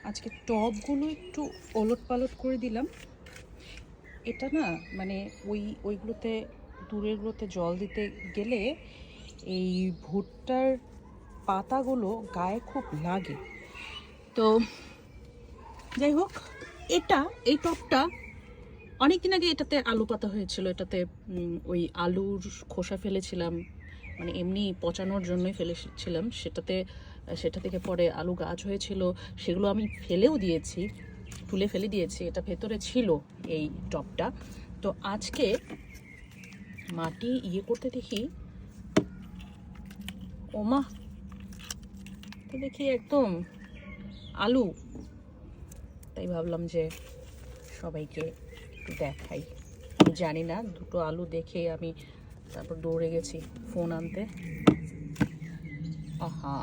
আজকে টবগুলো একটু ওলট পালট করে দিলাম। এটা না মানে ওইগুলোতে দূরেরগুলোতে জল দিতে গেলে এই ভুট্টার পাতাগুলো গায়ে খুব লাগে। তো যাই হোক, এই টবটা অনেকদিন আগে এটাতে আলু পাতা হয়েছিল। এটাতে ওই আলুর খোসা ফেলেছিলাম, মানে এমনি পচানোর জন্যই ফেলেছিলাম। সেটা থেকে পরে আলু গাছ হয়েছিল, সেগুলো আমি ফেলেও দিয়েছি, তুলে ফেলে দিয়েছি। এটা ভেতরে ছিল এই টবটা। তো আজকে মাটি করতে দেখি, ওমা, তো দেখি একদম আলু। তাই ভাবলাম যে সবাইকে একটু দেখাই। আমি জানি না, দুটো আলু দেখে আমি তারপর দৌড়ে গেছি ফোন আনতে। আহা,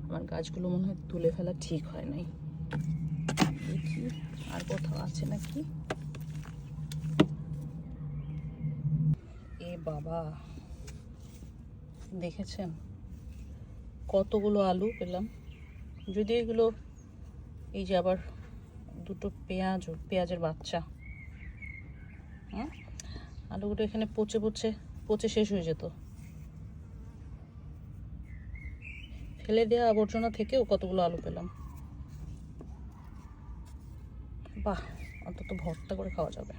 আমার গাছগুলো মনে হয় তুলে ফেলা ঠিক হয় নাই। দেখি আর কোথাও আছে নাকি। এ বাবা, দেখেছেন কতগুলো আলু পেলাম। যদি এগুলো, এই যে আবার দুটো পেঁয়াজের বাচ্চা। আলুগুলো এখানে পচে শেষ হয়ে যেত। ফেলে দেওয়া আবর্জনা থেকেও কতগুলো আলু পেলাম। বাহ, অন্তত ভর্তা করে খাওয়া যাবে।